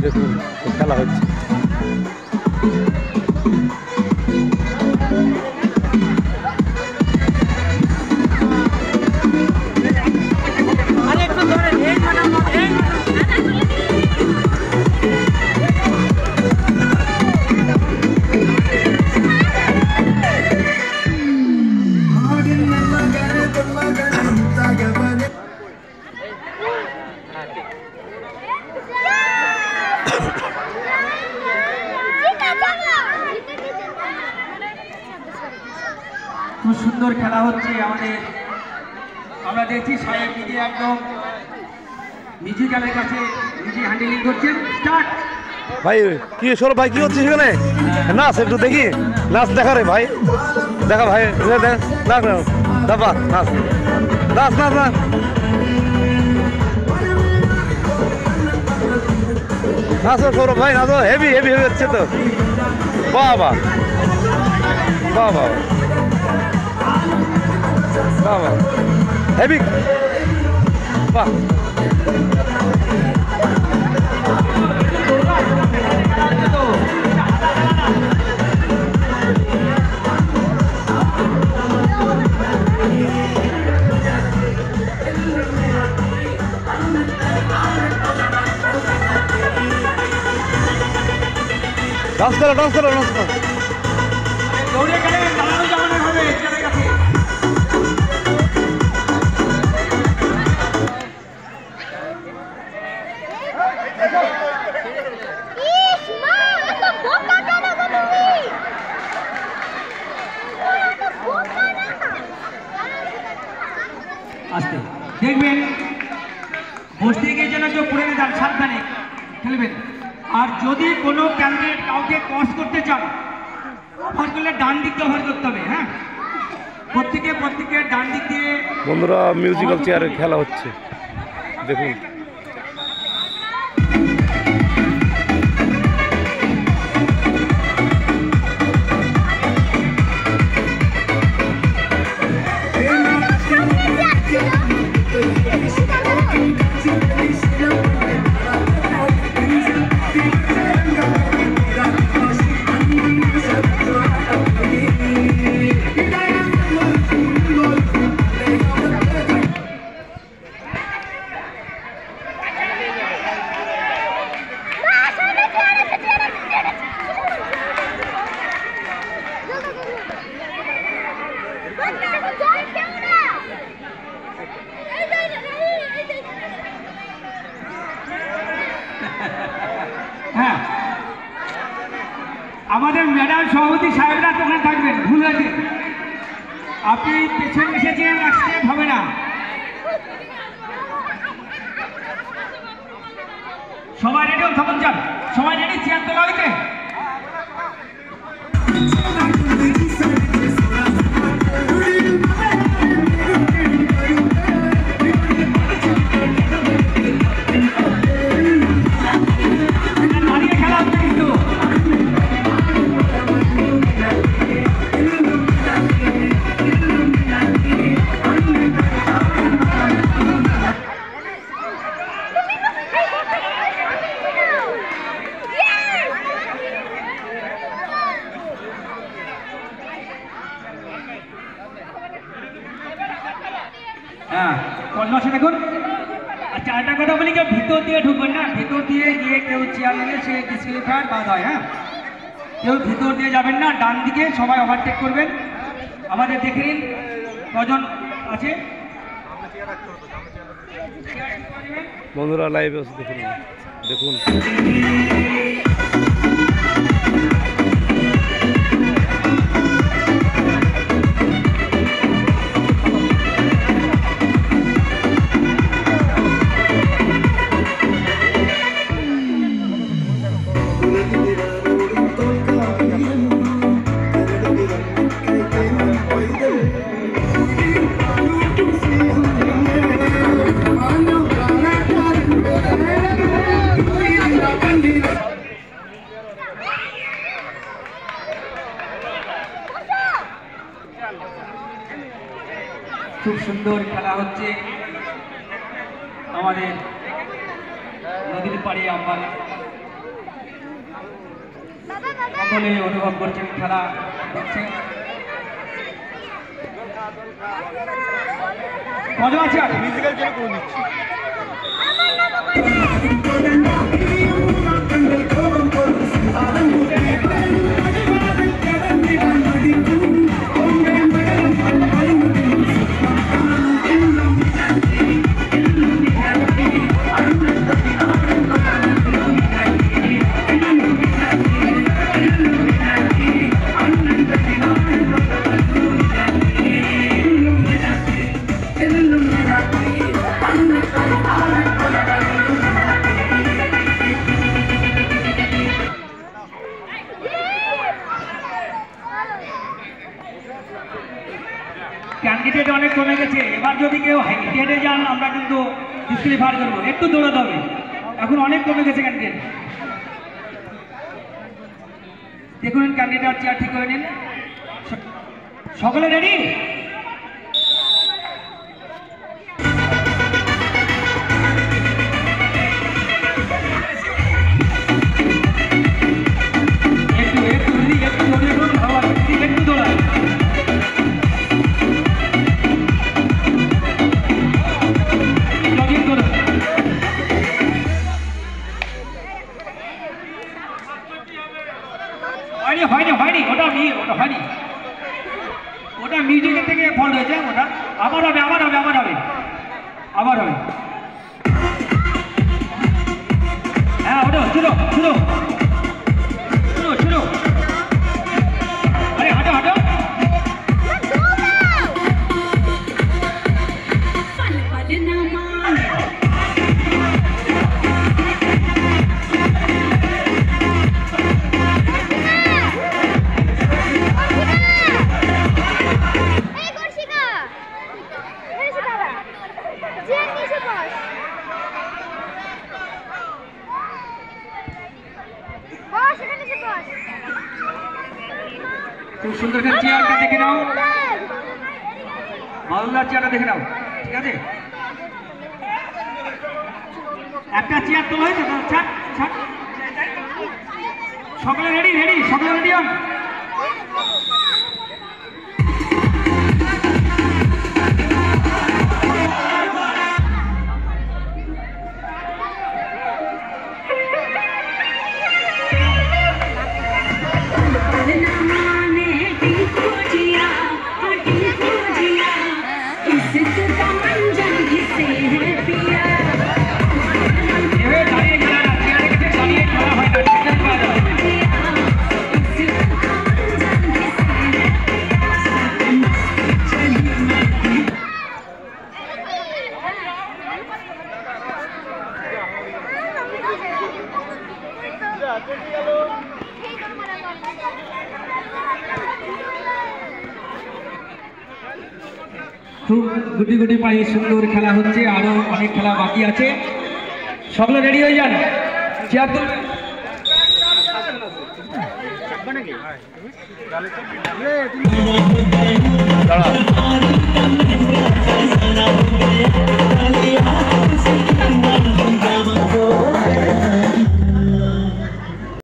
দেখুন খেলা হচ্ছে। খুব সুন্দর খেলা হচ্ছে আমাদের। আমরা দেখছি সাহেব নিজে একদম মিউজিক্যালের কাছে নিজে হ্যান্ডেলিং করছেন। স্টার্ট ভাই কি সৌরভ ভাই কি হচ্ছে সেখানে? নাচ একটু দেখি, নাচ দেখা রে ভাই, দেখা ভাই, নাচ দাবা নাচ নাচ নাচ নাচ নাচো সৌরভ ভাই, নাচো। হেভি হেভি হেভি হচ্ছে তো। বাবা বাবা বাবা হেভি বাহ। ডান্স করো ডান্স করো ডান্স করো। দৌড়ে গেলে দাঁড়ানো যাবে না, হবে চলে গেছে। আস্তে দেখবেন, বসতে গিয়ে যেন কেউ পড়ে না যান, সাবধানে খেলবেন। আর যদি কোনো ক্যান্ডিডেট কাউকে ক্রস করতে চান, ওভার করলে ডান দিককে ওভার করতে হবে। হ্যাঁ, প্রত্যেকে ডান দিক দিয়ে। বন্ধুরা মিউজিক্যাল চেয়ারে খেলা হচ্ছে দেখুন। হ্যাঁ, আমাদের ম্যাডাম সভাপতি সাহেবরা তোখানে থাকবেন, ভুল হয়েছে। আপনি পেছনে এসেছেন, অ্যাক্সিডেন্ট হবে না। সবাই রেডি হন, তখন যান। সবাই রেডি, চেয়ার তোলা হয়েছে। হ্যাঁ, কন্যাসে দেখুন। আচ্ছা, একটা কথা বলি, কেউ ভিতর দিয়ে ঢুকবেন না। ভিতর দিয়ে গিয়ে কেউ চেয়ার নিলে সে ডিসক্লিফায়ার বাদ হয়। হ্যাঁ, কেউ ভিতর দিয়ে যাবেন না, ডান দিকে সবাই ওভারটেক করবেন। আমাদের দেখে নিন কজন আছে। বন্ধুরা লাইভে দেখুন দেখুন। আমাদের নদীর পাড়ে আমরা সকলে অনুভব করছেন, খেলা দেখছেন। মজা আছে আর মিউজিক্যাল জন্য করে দিচ্ছি। ক্যান্ডিডেট অনেক কমে গেছে, এবার যদি কেউ হেঁটে যান আমরা কিন্তু ডিসক্রিফার করবো, একটু দৌড়াতে হবে, এখন অনেক কমে গেছে ক্যান্ডিডেট। দেখুন ক্যান্ডিডেট চেয়ার ঠিক করে নিন, সকলে রেডি? হয়নি ওটা হয়নি, ওটা মিউজিকের থেকে ফল্ট হয়েছে, ওটা আবার হবে। হ্যাঁ ওটা শুরু আরে হাঁটো খুব সুন্দর চেয়ারটা দেখে নাও, মালদার চেয়ারটা দেখে নাও, ঠিক আছে? একটা চেয়ার তোলা হয়েছে তো, ছাড়। সকলে রেডি হন। খুব গুটি পায়ে সুন্দর খেলা হচ্ছে, আরো অনেক খেলা বাকি আছে, সকলে রেডি হয়ে যান। চেয়ার দাঁড়া